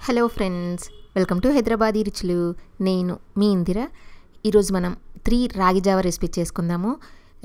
Hello friends, welcome to Hyderabadi రుచులు. నేను మీ ఇందిర. ఈరోజు మనం 3 రాగి జావా రెసిపీ చేసుకుందాము.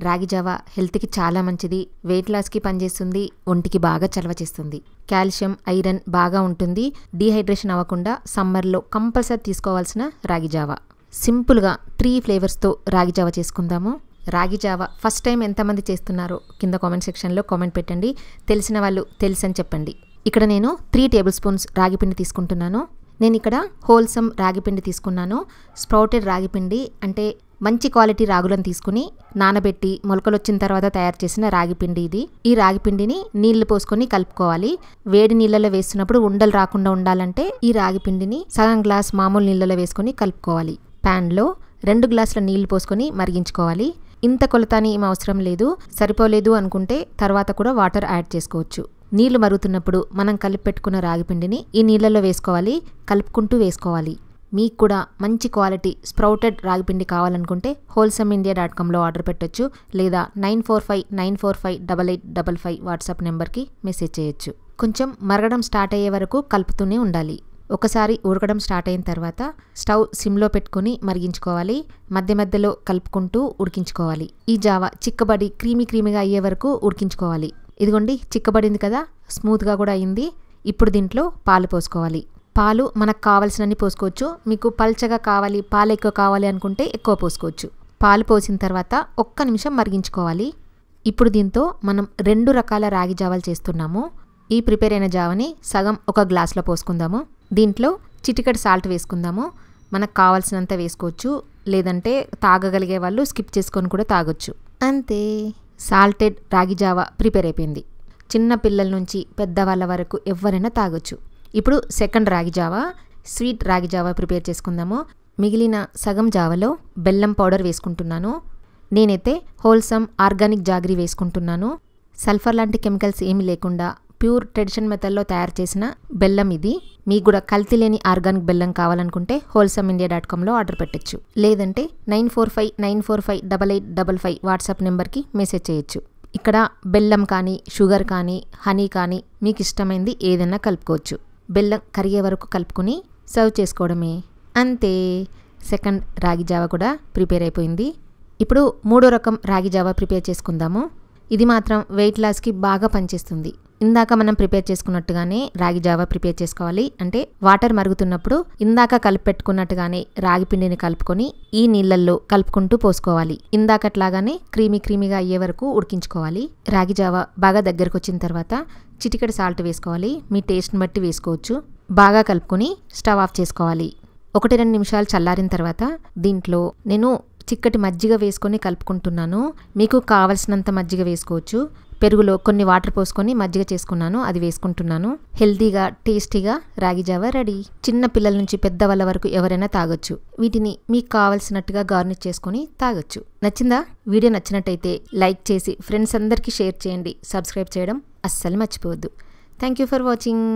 రాగి జావా హెల్త్కి చాలా మంచిది, వెయిట్ లాస్కి పనిచేస్తుంది, ఒంటికి బాగా చలవ చేస్తుంది, కాల్షియం ఐరన్ బాగా ఉంటుంది, డీహైడ్రేషన్ అవ్వకుండా సమ్మర్లో కంపల్సరీ తీసుకోవాల్సిన రాగి జావా. సింపుల్గా 3 ఫ్లేవర్స్తో రాగి జావా చేసుకుందాము. రాగి జావా ఫస్ట్ టైం ఎంతమంది చేస్తున్నారో కింద కామెంట్ సెక్షన్లో కామెంట్ పెట్టండి. తెలిసిన వాళ్ళు తెలుసని చెప్పండి. ఇక్కడ నేను 3 టేబుల్ స్పూన్స్ రాగిపిండి తీసుకుంటున్నాను. నేను ఇక్కడ హోల్సమ్ రాగిపిండి తీసుకున్నాను. స్ప్రౌటెడ్ రాగిపిండి అంటే మంచి క్వాలిటీ రాగులను తీసుకుని నానబెట్టి మొలకలు వచ్చిన తర్వాత తయారు చేసిన రాగిపిండి ఇది. ఈ రాగిపిండిని నీళ్లు పోసుకొని కలుపుకోవాలి. వేడి నీళ్ళలో వేస్తున్నప్పుడు ఉండలు రాకుండా ఉండాలంటే ఈ రాగిపిండిని సగం గ్లాస్ మామూలు నీళ్ళలో వేసుకొని కలుపుకోవాలి. ప్యాన్లో 2 గ్లాసుల నీళ్లు పోసుకొని మరిగించుకోవాలి. ఇంత కొలతని ఏం అవసరం లేదు. సరిపోలేదు అనుకుంటే తర్వాత కూడా వాటర్ యాడ్ చేసుకోవచ్చు. నీళ్లు మరుగుతున్నప్పుడు మనం కలిపి పెట్టుకున్న రాగిపిండిని ఈ నీళ్ళలో వేసుకోవాలి. కలుపుకుంటూ వేసుకోవాలి. మీకు కూడా మంచి క్వాలిటీ స్ప్రౌటెడ్ రాగిపిండి కావాలనుకుంటే wholesameindia.comలో ఆర్డర్ పెట్టొచ్చు, లేదా 9459458855 వాట్సాప్ నెంబర్కి మెసేజ్ చేయొచ్చు. కొంచెం మరగడం స్టార్ట్ అయ్యే వరకు కలుపుతూనే ఉండాలి. ఒకసారి ఉడకడం స్టార్ట్ అయిన తర్వాత స్టవ్ సిమ్లో పెట్టుకొని మరిగించుకోవాలి. మధ్య మధ్యలో కలుపుకుంటూ ఉడికించుకోవాలి. ఈ జావా చిక్కబడి క్రీమీగా అయ్యే వరకు ఉడికించుకోవాలి. ఇదిగోండి, చిక్కబడింది కదా, స్మూత్గా కూడా అయింది. ఇప్పుడు దీంట్లో పాలు పోసుకోవాలి. పాలు మనకు కావాల్సినన్ని పోసుకోవచ్చు. మీకు పల్చగా కావాలి, పాలు ఎక్కువ కావాలి అనుకుంటే ఎక్కువ పోసుకోవచ్చు. పాలు పోసిన తర్వాత 1 నిమిషం మరిగించుకోవాలి. ఇప్పుడు దీంతో మనం 2 రకాల రాగి జావాలు చేస్తున్నాము. ఈ ప్రిపేర్ అయిన జావని సగం 1 గ్లాస్లో పోసుకుందాము. దీంట్లో చిటికెడు సాల్ట్ వేసుకుందాము. మనకు కావాల్సినంత వేసుకోవచ్చు, లేదంటే తాగగలిగే వాళ్ళు స్కిప్ చేసుకొని కూడా తాగొచ్చు. అంతే, సాల్టెడ్ రాగి జావా ప్రిపేర్ అయిపోయింది. చిన్న పిల్లల నుంచి పెద్దవాళ్ళ వరకు ఎవరైనా తాగొచ్చు. ఇప్పుడు సెకండ్ రాగి జావా, స్వీట్ రాగి జావా ప్రిపేర్ చేసుకుందాము. మిగిలిన సగం జావలో బెల్లం పౌడర్ వేసుకుంటున్నాను. నేనైతే హోల్సమ్ ఆర్గానిక్ జాగరీ వేసుకుంటున్నాను. సల్ఫర్ లాంటి కెమికల్స్ ఏమీ లేకుండా ప్యూర్ ట్రెడిషన్ మెథడ్లో తయారు చేసిన బెల్లం ఇది. మీకు కూడా కల్తీ లేని ఆర్గానిక్ బెల్లం కావాలనుకుంటే wholesameindia.comలో ఆర్డర్ పెట్టచ్చు, లేదంటే 9459458855 వాట్సాప్ నెంబర్కి మెసేజ్ చేయొచ్చు. ఇక్కడ బెల్లం కానీ షుగర్ కానీ హనీ కానీ మీకు ఇష్టమైంది ఏదైనా కలుపుకోవచ్చు. బెల్లం కరిగే వరకు కలుపుకొని సర్వ్ చేసుకోవడమే. అంతే, సెకండ్ రాగి జావా కూడా ప్రిపేర్ అయిపోయింది. ఇప్పుడు 3వ రకం రాగి జావా ప్రిపేర్ చేసుకుందాము. ఇది మాత్రం వెయిట్ లాస్కి బాగా పనిచేస్తుంది. ఇందాక మనం ప్రిపేర్ చేసుకున్నట్టుగానే రాగి జావా ప్రిపేర్ చేసుకోవాలి. అంటే వాటర్ మరుగుతున్నప్పుడు ఇందాక కలిపి పెట్టుకున్నట్టుగానే రాగి పిండిని కలుపుకొని ఈ నీళ్ళల్లో కలుపుకుంటూ పోసుకోవాలి. ఇందాకట్లాగానే క్రీమీగా అయ్యే వరకు ఉడికించుకోవాలి. రాగి జావా బాగా దగ్గరకు వచ్చిన తర్వాత చిటికెడు సాల్ట్ వేసుకోవాలి. మీ టేస్ట్ని బట్టి వేసుకోవచ్చు. బాగా కలుపుకొని స్టవ్ ఆఫ్ చేసుకోవాలి. 1-2 నిమిషాలు చల్లారిన తర్వాత దీంట్లో నేను చిక్కటి మజ్జిగ వేసుకొని కలుపుకుంటున్నాను. మీకు కావలసినంత మజ్జిగ వేసుకోవచ్చు. పెరుగులో కొన్ని వాటర్ పోసుకొని మజ్జిగ చేసుకున్నాను, అది వేసుకుంటున్నాను. హెల్తీగా టేస్టీగా రాగి జావా రెడీ. చిన్న పిల్లల నుంచి పెద్దవాళ్ళ వరకు ఎవరైనా తాగొచ్చు. వీటిని మీకు కావాల్సినట్టుగా గార్నిష్ చేసుకొని తాగొచ్చు. నచ్చిందా? వీడియో నచ్చినట్టయితే లైక్ చేసి ఫ్రెండ్స్ అందరికీ షేర్ చేయండి. సబ్స్క్రైబ్ చేయడం అస్సలు మర్చిపోవద్దు. Thank you for watching.